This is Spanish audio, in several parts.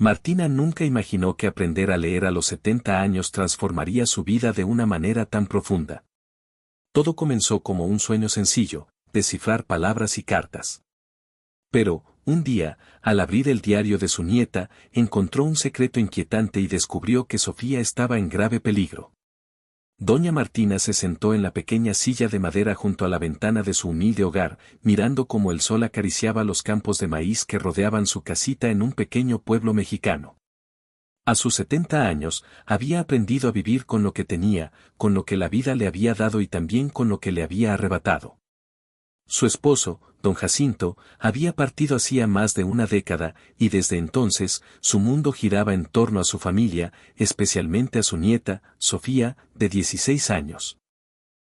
Martina nunca imaginó que aprender a leer a los 70 años transformaría su vida de una manera tan profunda. Todo comenzó como un sueño sencillo, descifrar palabras y cartas. Pero, un día, al abrir el diario de su nieta, encontró un secreto inquietante y descubrió que Sofía estaba en grave peligro. Doña Martina se sentó en la pequeña silla de madera junto a la ventana de su humilde hogar, mirando cómo el sol acariciaba los campos de maíz que rodeaban su casita en un pequeño pueblo mexicano. A sus 70 años, había aprendido a vivir con lo que tenía, con lo que la vida le había dado y también con lo que le había arrebatado. Su esposo, don Jacinto, había partido hacía más de una década, y desde entonces, su mundo giraba en torno a su familia, especialmente a su nieta, Sofía, de 16 años.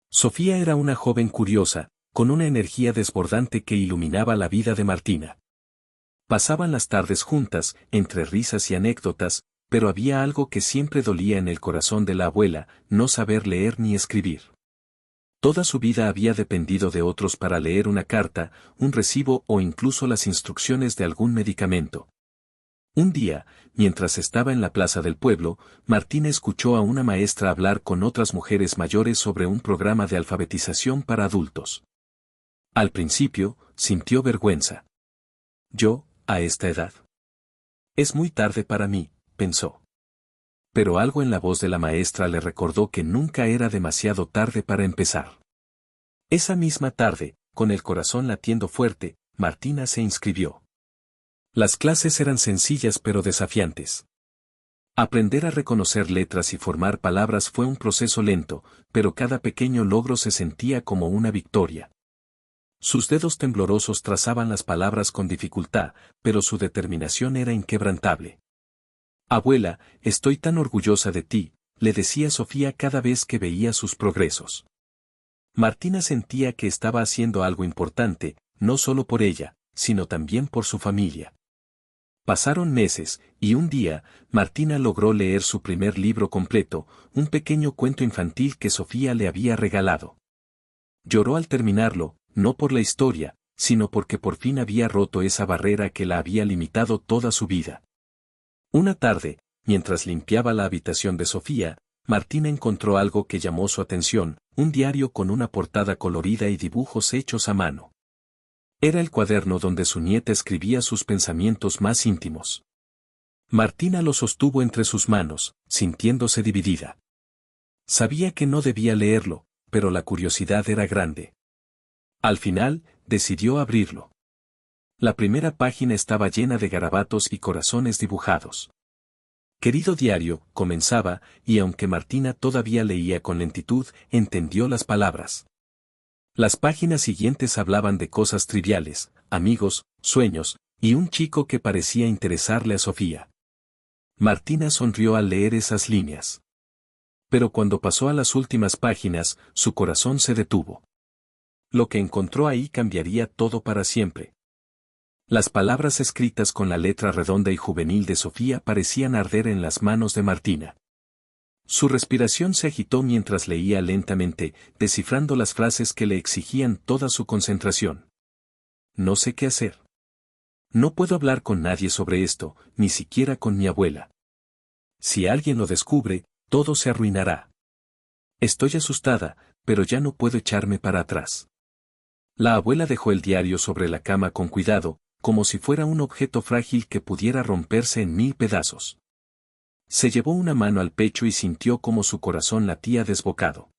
Sofía era una joven curiosa, con una energía desbordante que iluminaba la vida de Martina. Pasaban las tardes juntas, entre risas y anécdotas, pero había algo que siempre dolía en el corazón de la abuela, no saber leer ni escribir. Toda su vida había dependido de otros para leer una carta, un recibo o incluso las instrucciones de algún medicamento. Un día, mientras estaba en la plaza del pueblo, Martina escuchó a una maestra hablar con otras mujeres mayores sobre un programa de alfabetización para adultos. Al principio, sintió vergüenza. Yo, a esta edad. Es muy tarde para mí, pensó. Pero algo en la voz de la maestra le recordó que nunca era demasiado tarde para empezar. Esa misma tarde, con el corazón latiendo fuerte, Martina se inscribió. Las clases eran sencillas pero desafiantes. Aprender a reconocer letras y formar palabras fue un proceso lento, pero cada pequeño logro se sentía como una victoria. Sus dedos temblorosos trazaban las palabras con dificultad, pero su determinación era inquebrantable. Abuela, estoy tan orgullosa de ti, le decía Sofía cada vez que veía sus progresos. Martina sentía que estaba haciendo algo importante, no solo por ella, sino también por su familia. Pasaron meses, y un día, Martina logró leer su primer libro completo, un pequeño cuento infantil que Sofía le había regalado. Lloró al terminarlo, no por la historia, sino porque por fin había roto esa barrera que la había limitado toda su vida. Una tarde, mientras limpiaba la habitación de Sofía, Martina encontró algo que llamó su atención, un diario con una portada colorida y dibujos hechos a mano. Era el cuaderno donde su nieta escribía sus pensamientos más íntimos. Martina lo sostuvo entre sus manos, sintiéndose dividida. Sabía que no debía leerlo, pero la curiosidad era grande. Al final, decidió abrirlo. La primera página estaba llena de garabatos y corazones dibujados. Querido diario, comenzaba, y aunque Martina todavía leía con lentitud, entendió las palabras. Las páginas siguientes hablaban de cosas triviales, amigos, sueños, y un chico que parecía interesarle a Sofía. Martina sonrió al leer esas líneas. Pero cuando pasó a las últimas páginas, su corazón se detuvo. Lo que encontró ahí cambiaría todo para siempre. Las palabras escritas con la letra redonda y juvenil de Sofía parecían arder en las manos de Martina. Su respiración se agitó mientras leía lentamente, descifrando las frases que le exigían toda su concentración. No sé qué hacer. No puedo hablar con nadie sobre esto, ni siquiera con mi abuela. Si alguien lo descubre, todo se arruinará. Estoy asustada, pero ya no puedo echarme para atrás. La abuela dejó el diario sobre la cama con cuidado, como si fuera un objeto frágil que pudiera romperse en 1000 pedazos. Se llevó una mano al pecho y sintió como su corazón latía desbocado.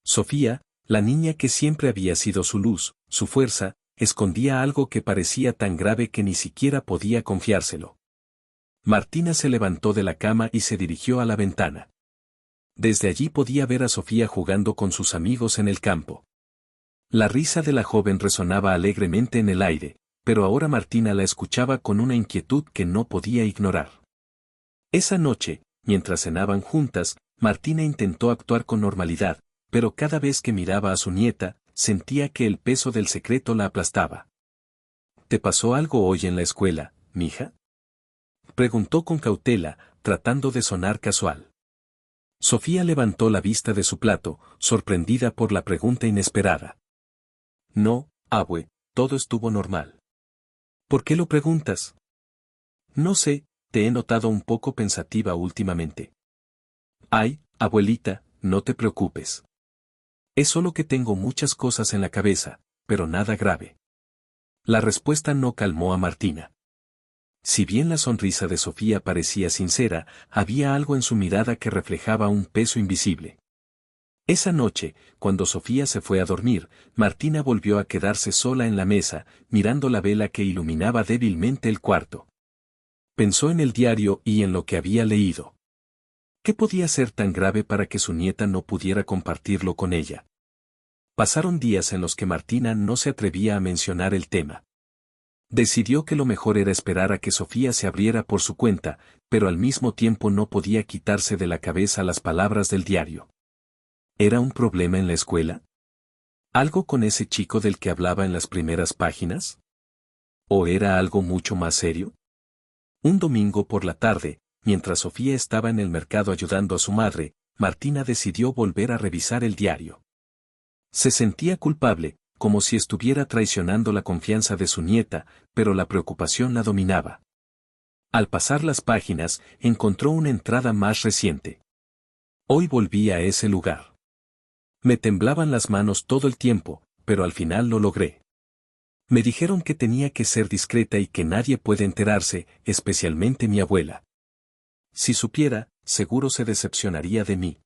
Sofía, la niña que siempre había sido su luz, su fuerza, escondía algo que parecía tan grave que ni siquiera podía confiárselo. Martina se levantó de la cama y se dirigió a la ventana. Desde allí podía ver a Sofía jugando con sus amigos en el campo. La risa de la joven resonaba alegremente en el aire, pero ahora Martina la escuchaba con una inquietud que no podía ignorar. Esa noche, mientras cenaban juntas, Martina intentó actuar con normalidad, pero cada vez que miraba a su nieta, sentía que el peso del secreto la aplastaba. ¿Te pasó algo hoy en la escuela, mija?, preguntó con cautela, tratando de sonar casual. Sofía levantó la vista de su plato, sorprendida por la pregunta inesperada. No, abue, todo estuvo normal. ¿Por qué lo preguntas? No sé, te he notado un poco pensativa últimamente. Ay, abuelita, no te preocupes. Es solo que tengo muchas cosas en la cabeza, pero nada grave. La respuesta no calmó a Martina. Si bien la sonrisa de Sofía parecía sincera, había algo en su mirada que reflejaba un peso invisible. Esa noche, cuando Sofía se fue a dormir, Martina volvió a quedarse sola en la mesa, mirando la vela que iluminaba débilmente el cuarto. Pensó en el diario y en lo que había leído. ¿Qué podía ser tan grave para que su nieta no pudiera compartirlo con ella? Pasaron días en los que Martina no se atrevía a mencionar el tema. Decidió que lo mejor era esperar a que Sofía se abriera por su cuenta, pero al mismo tiempo no podía quitarse de la cabeza las palabras del diario. ¿Era un problema en la escuela? ¿Algo con ese chico del que hablaba en las primeras páginas? ¿O era algo mucho más serio? Un domingo por la tarde, mientras Sofía estaba en el mercado ayudando a su madre, Martina decidió volver a revisar el diario. Se sentía culpable, como si estuviera traicionando la confianza de su nieta, pero la preocupación la dominaba. Al pasar las páginas, encontró una entrada más reciente. Hoy volví a ese lugar. Me temblaban las manos todo el tiempo, pero al final lo logré. Me dijeron que tenía que ser discreta y que nadie puede enterarse, especialmente mi abuela. Si supiera, seguro se decepcionaría de mí.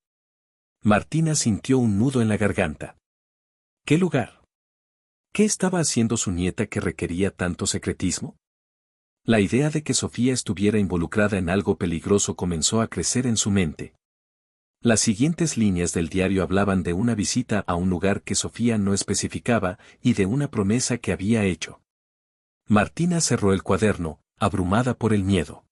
Martina sintió un nudo en la garganta. ¿Qué lugar? ¿Qué estaba haciendo su nieta que requería tanto secretismo? La idea de que Sofía estuviera involucrada en algo peligroso comenzó a crecer en su mente. Las siguientes líneas del diario hablaban de una visita a un lugar que Sofía no especificaba y de una promesa que había hecho. Martina cerró el cuaderno, abrumada por el miedo.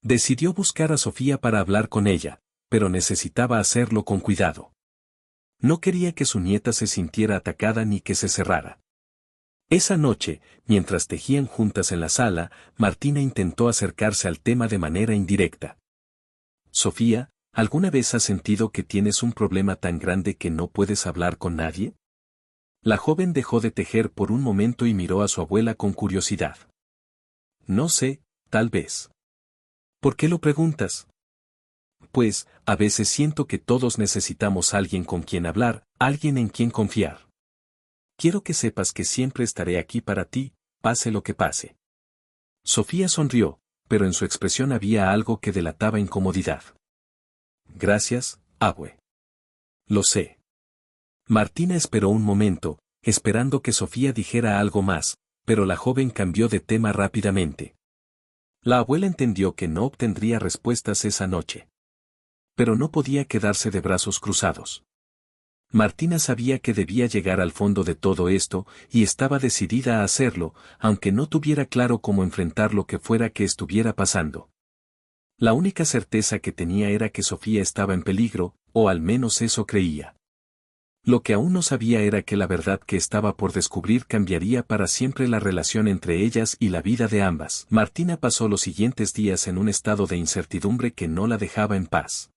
Decidió buscar a Sofía para hablar con ella, pero necesitaba hacerlo con cuidado. No quería que su nieta se sintiera atacada ni que se cerrara. Esa noche, mientras tejían juntas en la sala, Martina intentó acercarse al tema de manera indirecta. Sofía, ¿alguna vez has sentido que tienes un problema tan grande que no puedes hablar con nadie? La joven dejó de tejer por un momento y miró a su abuela con curiosidad. No sé, tal vez. ¿Por qué lo preguntas? Pues, a veces siento que todos necesitamos alguien con quien hablar, alguien en quien confiar. Quiero que sepas que siempre estaré aquí para ti, pase lo que pase. Sofía sonrió, pero en su expresión había algo que delataba incomodidad. Gracias, abue. Lo sé. Martina esperó un momento, esperando que Sofía dijera algo más, pero la joven cambió de tema rápidamente. La abuela entendió que no obtendría respuestas esa noche. Pero no podía quedarse de brazos cruzados. Martina sabía que debía llegar al fondo de todo esto, y estaba decidida a hacerlo, aunque no tuviera claro cómo enfrentar lo que fuera que estuviera pasando. La única certeza que tenía era que Sofía estaba en peligro, o al menos eso creía. Lo que aún no sabía era que la verdad que estaba por descubrir cambiaría para siempre la relación entre ellas y la vida de ambas. Martina pasó los siguientes días en un estado de incertidumbre que no la dejaba en paz.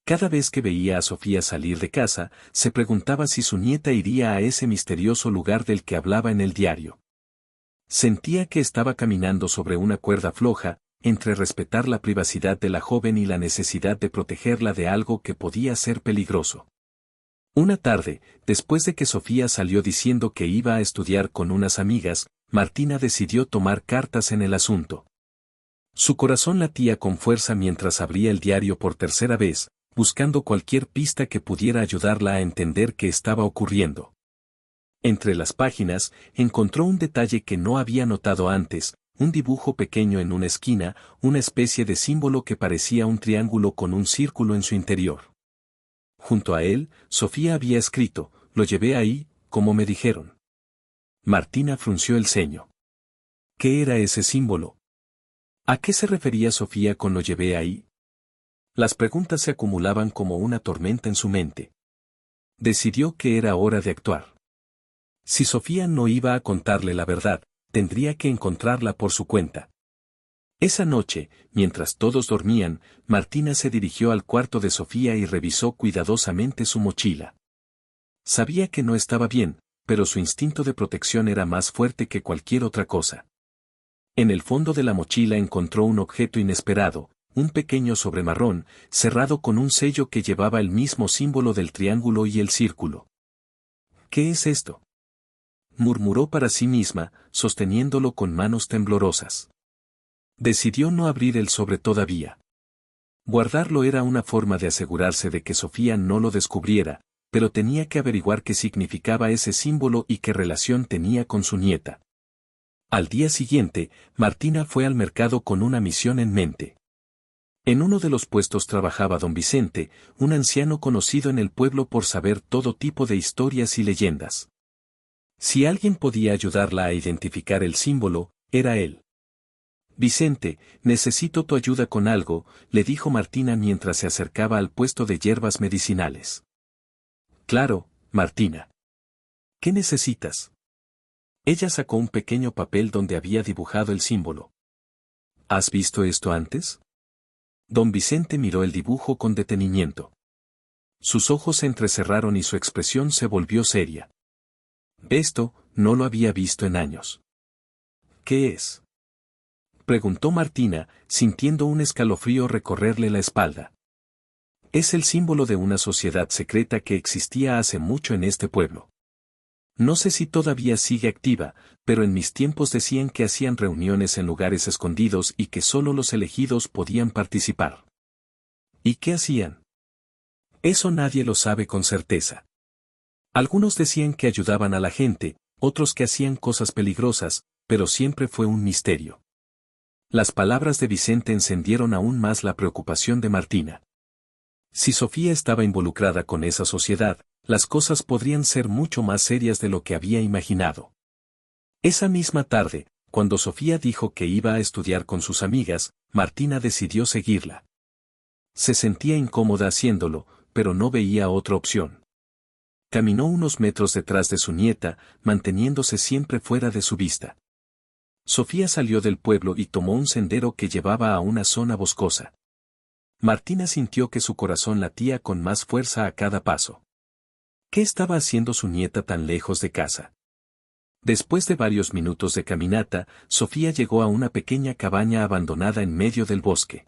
Cada vez que veía a Sofía salir de casa, se preguntaba si su nieta iría a ese misterioso lugar del que hablaba en el diario. Sentía que estaba caminando sobre una cuerda floja, entre respetar la privacidad de la joven y la necesidad de protegerla de algo que podía ser peligroso. Una tarde, después de que Sofía salió diciendo que iba a estudiar con unas amigas, Martina decidió tomar cartas en el asunto. Su corazón latía con fuerza mientras abría el diario por tercera vez, buscando cualquier pista que pudiera ayudarla a entender qué estaba ocurriendo. Entre las páginas, encontró un detalle que no había notado antes, un dibujo pequeño en una esquina, una especie de símbolo que parecía un triángulo con un círculo en su interior. Junto a él, Sofía había escrito, lo llevé ahí, como me dijeron. Martina frunció el ceño. ¿Qué era ese símbolo? ¿A qué se refería Sofía con lo llevé ahí? Las preguntas se acumulaban como una tormenta en su mente. Decidió que era hora de actuar. Si Sofía no iba a contarle la verdad, tendría que encontrarla por su cuenta. Esa noche, mientras todos dormían, Martina se dirigió al cuarto de Sofía y revisó cuidadosamente su mochila. Sabía que no estaba bien, pero su instinto de protección era más fuerte que cualquier otra cosa. En el fondo de la mochila encontró un objeto inesperado, un pequeño sobre marrón, cerrado con un sello que llevaba el mismo símbolo del triángulo y el círculo. ¿Qué es esto?, murmuró para sí misma, sosteniéndolo con manos temblorosas. Decidió no abrir el sobre todavía. Guardarlo era una forma de asegurarse de que Sofía no lo descubriera, pero tenía que averiguar qué significaba ese símbolo y qué relación tenía con su nieta. Al día siguiente, Martina fue al mercado con una misión en mente. En uno de los puestos trabajaba don Vicente, un anciano conocido en el pueblo por saber todo tipo de historias y leyendas. Si alguien podía ayudarla a identificar el símbolo, era él. Vicente, necesito tu ayuda con algo, le dijo Martina mientras se acercaba al puesto de hierbas medicinales. Claro, Martina. ¿Qué necesitas? Ella sacó un pequeño papel donde había dibujado el símbolo. ¿Has visto esto antes? Don Vicente miró el dibujo con detenimiento. Sus ojos se entrecerraron y su expresión se volvió seria. Esto, no lo había visto en años. ¿Qué es?, preguntó Martina, sintiendo un escalofrío recorrerle la espalda. Es el símbolo de una sociedad secreta que existía hace mucho en este pueblo. No sé si todavía sigue activa, pero en mis tiempos decían que hacían reuniones en lugares escondidos y que solo los elegidos podían participar. ¿Y qué hacían? Eso nadie lo sabe con certeza. Algunos decían que ayudaban a la gente, otros que hacían cosas peligrosas, pero siempre fue un misterio. Las palabras de Vicente encendieron aún más la preocupación de Martina. Si Sofía estaba involucrada con esa sociedad, las cosas podrían ser mucho más serias de lo que había imaginado. Esa misma tarde, cuando Sofía dijo que iba a estudiar con sus amigas, Martina decidió seguirla. Se sentía incómoda haciéndolo, pero no veía otra opción. Caminó unos metros detrás de su nieta, manteniéndose siempre fuera de su vista. Sofía salió del pueblo y tomó un sendero que llevaba a una zona boscosa. Martina sintió que su corazón latía con más fuerza a cada paso. ¿Qué estaba haciendo su nieta tan lejos de casa? Después de varios minutos de caminata, Sofía llegó a una pequeña cabaña abandonada en medio del bosque.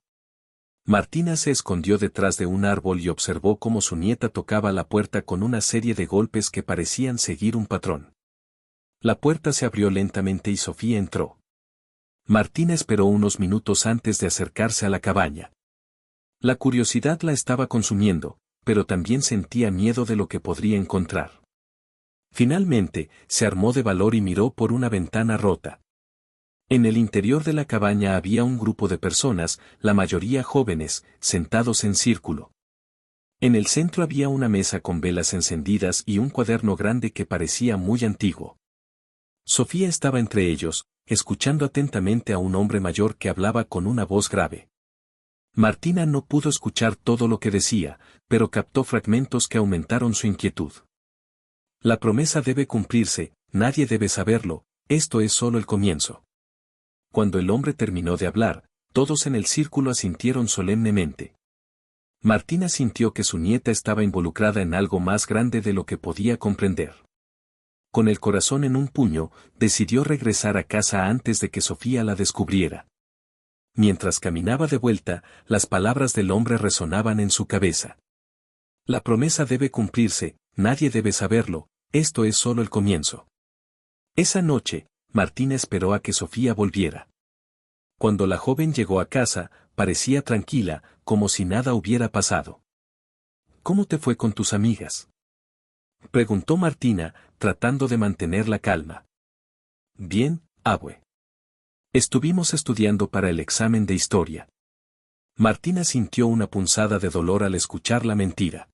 Martina se escondió detrás de un árbol y observó cómo su nieta tocaba la puerta con una serie de golpes que parecían seguir un patrón. La puerta se abrió lentamente y Sofía entró. Martina esperó unos minutos antes de acercarse a la cabaña. La curiosidad la estaba consumiendo, pero también sentía miedo de lo que podría encontrar. Finalmente, se armó de valor y miró por una ventana rota. En el interior de la cabaña había un grupo de personas, la mayoría jóvenes, sentados en círculo. En el centro había una mesa con velas encendidas y un cuaderno grande que parecía muy antiguo. Sofía estaba entre ellos, escuchando atentamente a un hombre mayor que hablaba con una voz grave. Martina no pudo escuchar todo lo que decía, pero captó fragmentos que aumentaron su inquietud. La promesa debe cumplirse, nadie debe saberlo, esto es solo el comienzo. Cuando el hombre terminó de hablar, todos en el círculo asintieron solemnemente. Martina sintió que su nieta estaba involucrada en algo más grande de lo que podía comprender. Con el corazón en un puño, decidió regresar a casa antes de que Sofía la descubriera. Mientras caminaba de vuelta, las palabras del hombre resonaban en su cabeza. La promesa debe cumplirse, nadie debe saberlo, esto es solo el comienzo. Esa noche, Martina esperó a que Sofía volviera. Cuando la joven llegó a casa, parecía tranquila, como si nada hubiera pasado. ¿Cómo te fue con tus amigas?, preguntó Martina, tratando de mantener la calma. Bien, abue. Estuvimos estudiando para el examen de historia. Martina sintió una punzada de dolor al escuchar la mentira.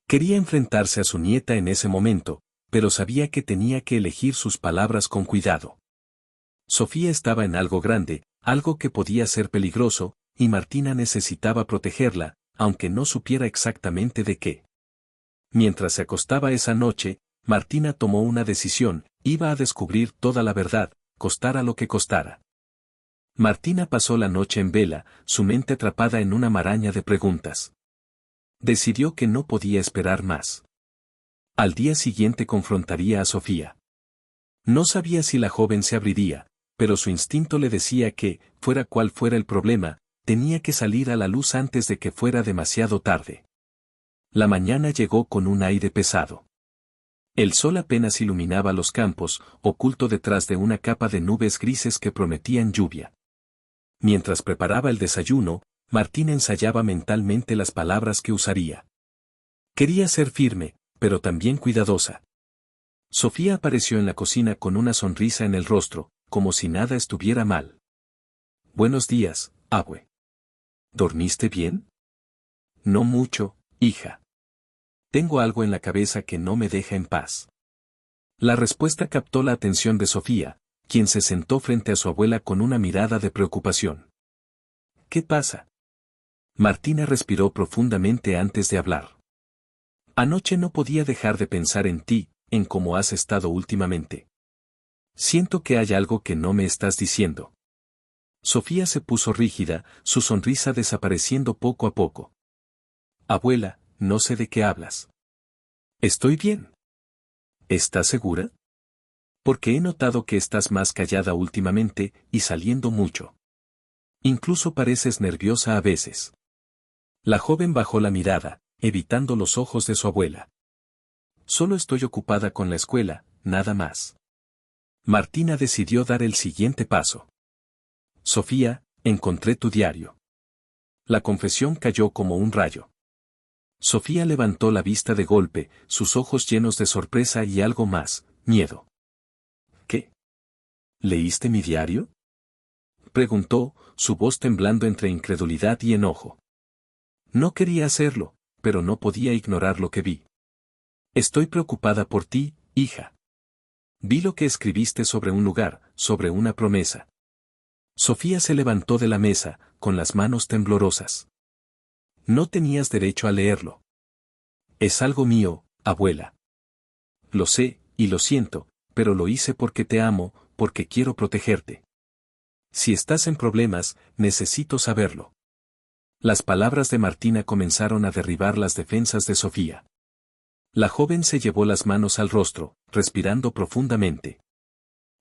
Quería enfrentarse a su nieta en ese momento, pero sabía que tenía que elegir sus palabras con cuidado. Sofía estaba en algo grande, algo que podía ser peligroso, y Martina necesitaba protegerla, aunque no supiera exactamente de qué. Mientras se acostaba esa noche, Martina tomó una decisión, iba a descubrir toda la verdad, costara lo que costara. Martina pasó la noche en vela, su mente atrapada en una maraña de preguntas. Decidió que no podía esperar más. Al día siguiente confrontaría a Sofía. No sabía si la joven se abriría, pero su instinto le decía que, fuera cual fuera el problema, tenía que salir a la luz antes de que fuera demasiado tarde. La mañana llegó con un aire pesado. El sol apenas iluminaba los campos, oculto detrás de una capa de nubes grises que prometían lluvia. Mientras preparaba el desayuno, Martina ensayaba mentalmente las palabras que usaría. Quería ser firme, pero también cuidadosa. Sofía apareció en la cocina con una sonrisa en el rostro, como si nada estuviera mal. Buenos días, abue. ¿Dormiste bien? No mucho, hija. Tengo algo en la cabeza que no me deja en paz. La respuesta captó la atención de Sofía, quien se sentó frente a su abuela con una mirada de preocupación. ¿Qué pasa? Martina respiró profundamente antes de hablar. Anoche no podía dejar de pensar en ti, en cómo has estado últimamente. Siento que hay algo que no me estás diciendo. Sofía se puso rígida, su sonrisa desapareciendo poco a poco. Abuela, no sé de qué hablas. Estoy bien. ¿Estás segura? Porque he notado que estás más callada últimamente y saliendo mucho. Incluso pareces nerviosa a veces. La joven bajó la mirada, evitando los ojos de su abuela. Solo estoy ocupada con la escuela, nada más. Martina decidió dar el siguiente paso. Sofía, encontré tu diario. La confesión cayó como un rayo. Sofía levantó la vista de golpe, sus ojos llenos de sorpresa y algo más, miedo. ¿Qué? ¿Leíste mi diario? Preguntó, su voz temblando entre incredulidad y enojo. No quería hacerlo, pero no podía ignorar lo que vi. Estoy preocupada por ti, hija. Vi lo que escribiste sobre un lugar, sobre una promesa. Sofía se levantó de la mesa, con las manos temblorosas. No tenías derecho a leerlo. Es algo mío, abuela. Lo sé, y lo siento, pero lo hice porque te amo, porque quiero protegerte. Si estás en problemas, necesito saberlo. Las palabras de Martina comenzaron a derribar las defensas de Sofía. La joven se llevó las manos al rostro, respirando profundamente.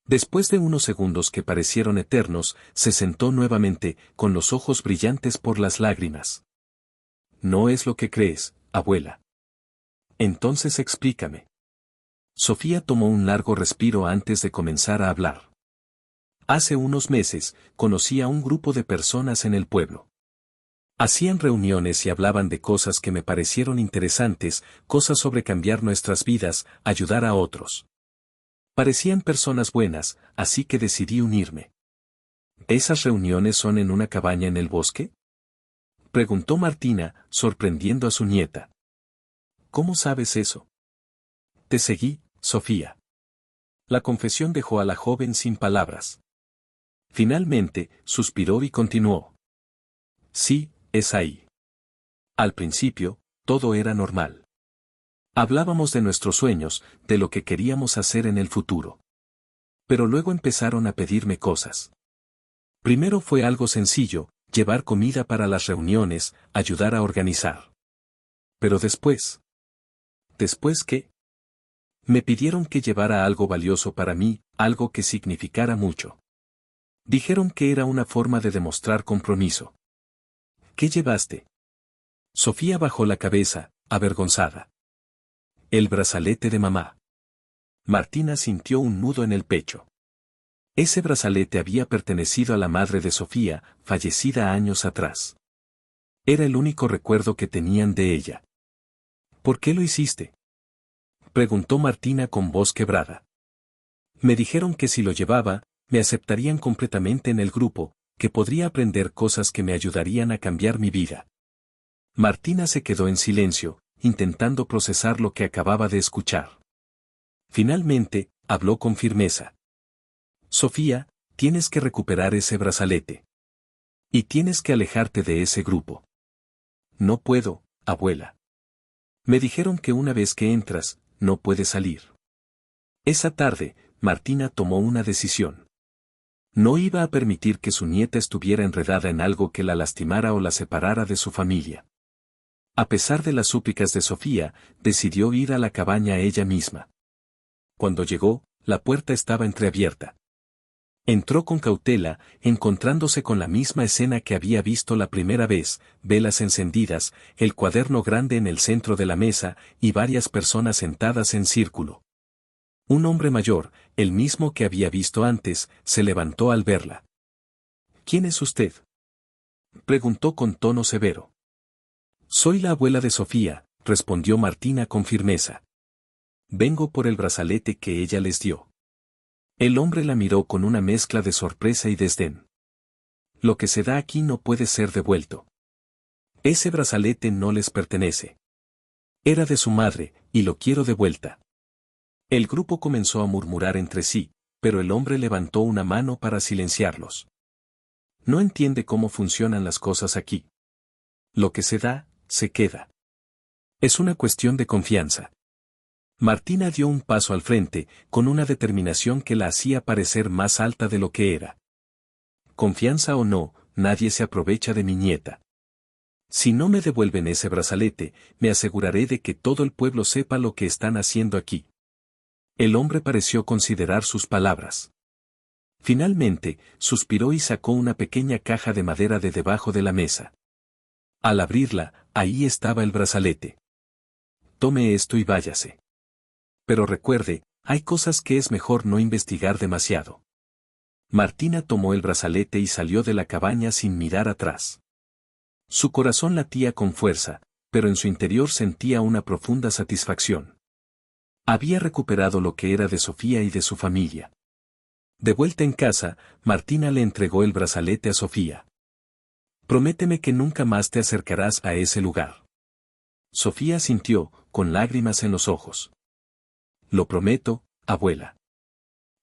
Después de unos segundos que parecieron eternos, se sentó nuevamente, con los ojos brillantes por las lágrimas. No es lo que crees, abuela. Entonces explícame. Sofía tomó un largo respiro antes de comenzar a hablar. Hace unos meses, conocí a un grupo de personas en el pueblo. Hacían reuniones y hablaban de cosas que me parecieron interesantes, cosas sobre cambiar nuestras vidas, ayudar a otros. Parecían personas buenas, así que decidí unirme. ¿Esas reuniones son en una cabaña en el bosque? Preguntó Martina, sorprendiendo a su nieta. ¿Cómo sabes eso? Te seguí, Sofía. La confesión dejó a la joven sin palabras. Finalmente, suspiró y continuó. Sí, es ahí. Al principio, todo era normal. Hablábamos de nuestros sueños, de lo que queríamos hacer en el futuro. Pero luego empezaron a pedirme cosas. Primero fue algo sencillo, llevar comida para las reuniones, ayudar a organizar. Pero después. ¿Después qué? Me pidieron que llevara algo valioso para mí, algo que significara mucho. Dijeron que era una forma de demostrar compromiso. ¿Qué llevaste? Sofía bajó la cabeza, avergonzada. El brazalete de mamá. Martina sintió un nudo en el pecho. Ese brazalete había pertenecido a la madre de Sofía, fallecida años atrás. Era el único recuerdo que tenían de ella. ¿Por qué lo hiciste? Preguntó Martina con voz quebrada. Me dijeron que si lo llevaba, me aceptarían completamente en el grupo, que podría aprender cosas que me ayudarían a cambiar mi vida. Martina se quedó en silencio, intentando procesar lo que acababa de escuchar. Finalmente, habló con firmeza. Sofía, tienes que recuperar ese brazalete. Y tienes que alejarte de ese grupo. No puedo, abuela. Me dijeron que una vez que entras, no puedes salir. Esa tarde, Martina tomó una decisión. No iba a permitir que su nieta estuviera enredada en algo que la lastimara o la separara de su familia. A pesar de las súplicas de Sofía, decidió ir a la cabaña ella misma. Cuando llegó, la puerta estaba entreabierta. Entró con cautela, encontrándose con la misma escena que había visto la primera vez, velas encendidas, el cuaderno grande en el centro de la mesa, y varias personas sentadas en círculo. Un hombre mayor, el mismo que había visto antes, se levantó al verla. ¿Quién es usted?, preguntó con tono severo. Soy la abuela de Sofía, respondió Martina con firmeza. Vengo por el brazalete que ella les dio. El hombre la miró con una mezcla de sorpresa y desdén. Lo que se da aquí no puede ser devuelto. Ese brazalete no les pertenece. Era de su madre, y lo quiero de vuelta. El grupo comenzó a murmurar entre sí, pero el hombre levantó una mano para silenciarlos. No entiende cómo funcionan las cosas aquí. Lo que se da, se queda. Es una cuestión de confianza. Martina dio un paso al frente, con una determinación que la hacía parecer más alta de lo que era. Confianza o no, nadie se aprovecha de mi nieta. Si no me devuelven ese brazalete, me aseguraré de que todo el pueblo sepa lo que están haciendo aquí. El hombre pareció considerar sus palabras. Finalmente, suspiró y sacó una pequeña caja de madera de debajo de la mesa. Al abrirla, ahí estaba el brazalete. Tome esto y váyase. Pero recuerde, hay cosas que es mejor no investigar demasiado. Martina tomó el brazalete y salió de la cabaña sin mirar atrás. Su corazón latía con fuerza, pero en su interior sentía una profunda satisfacción. Había recuperado lo que era de Sofía y de su familia. De vuelta en casa, Martina le entregó el brazalete a Sofía. Prométeme que nunca más te acercarás a ese lugar. Sofía asintió, con lágrimas en los ojos. Lo prometo, abuela.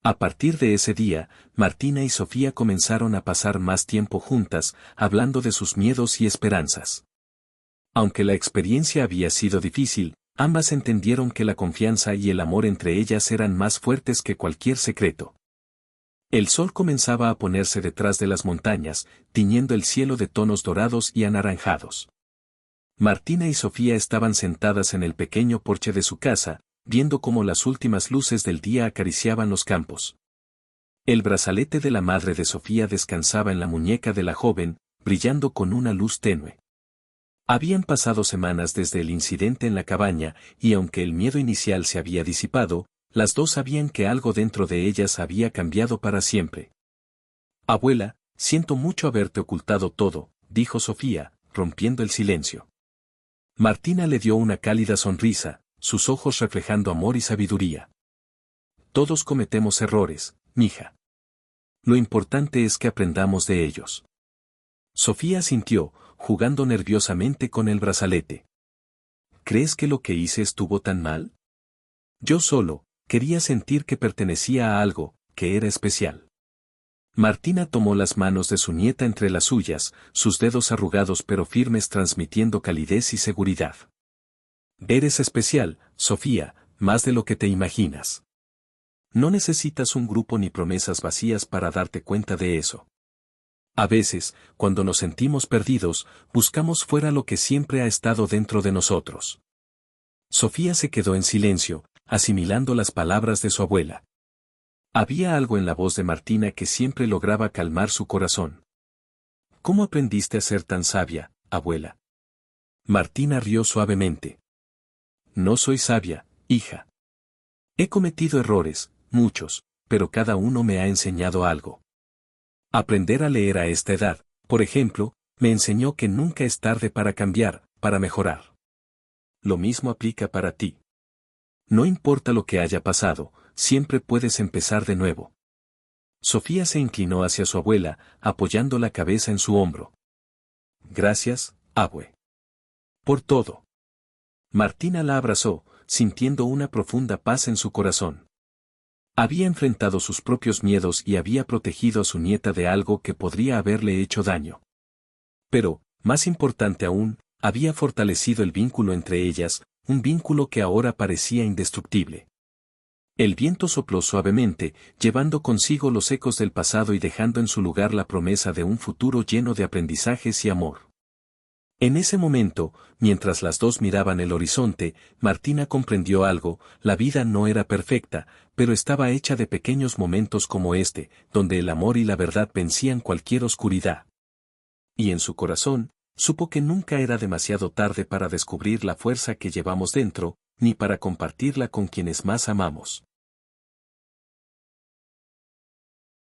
A partir de ese día, Martina y Sofía comenzaron a pasar más tiempo juntas, hablando de sus miedos y esperanzas. Aunque la experiencia había sido difícil, ambas entendieron que la confianza y el amor entre ellas eran más fuertes que cualquier secreto. El sol comenzaba a ponerse detrás de las montañas, tiñendo el cielo de tonos dorados y anaranjados. Martina y Sofía estaban sentadas en el pequeño porche de su casa, viendo cómo las últimas luces del día acariciaban los campos. El brazalete de la madre de Sofía descansaba en la muñeca de la joven, brillando con una luz tenue. Habían pasado semanas desde el incidente en la cabaña, y aunque el miedo inicial se había disipado, las dos sabían que algo dentro de ellas había cambiado para siempre. Abuela, siento mucho haberte ocultado todo, dijo Sofía, rompiendo el silencio. Martina le dio una cálida sonrisa, sus ojos reflejando amor y sabiduría. Todos cometemos errores, mija. Lo importante es que aprendamos de ellos. Sofía asintió, jugando nerviosamente con el brazalete. ¿Crees que lo que hice estuvo tan mal? Yo solo quería sentir que pertenecía a algo, que era especial. Martina tomó las manos de su nieta entre las suyas, sus dedos arrugados pero firmes transmitiendo calidez y seguridad. Eres especial, Sofía, más de lo que te imaginas. No necesitas un grupo ni promesas vacías para darte cuenta de eso. A veces, cuando nos sentimos perdidos, buscamos fuera lo que siempre ha estado dentro de nosotros. Sofía se quedó en silencio, asimilando las palabras de su abuela. Había algo en la voz de Martina que siempre lograba calmar su corazón. ¿Cómo aprendiste a ser tan sabia, abuela? Martina rió suavemente. No soy sabia, hija. He cometido errores, muchos, pero cada uno me ha enseñado algo. Aprender a leer a esta edad, por ejemplo, me enseñó que nunca es tarde para cambiar, para mejorar. Lo mismo aplica para ti. No importa lo que haya pasado, siempre puedes empezar de nuevo. Sofía se inclinó hacia su abuela, apoyando la cabeza en su hombro. Gracias, abue. Por todo. Martina la abrazó, sintiendo una profunda paz en su corazón. Había enfrentado sus propios miedos y había protegido a su nieta de algo que podría haberle hecho daño. Pero, más importante aún, había fortalecido el vínculo entre ellas, un vínculo que ahora parecía indestructible. El viento sopló suavemente, llevando consigo los ecos del pasado y dejando en su lugar la promesa de un futuro lleno de aprendizajes y amor. En ese momento, mientras las dos miraban el horizonte, Martina comprendió algo: la vida no era perfecta, pero estaba hecha de pequeños momentos como este, donde el amor y la verdad vencían cualquier oscuridad. Y en su corazón, supo que nunca era demasiado tarde para descubrir la fuerza que llevamos dentro, ni para compartirla con quienes más amamos.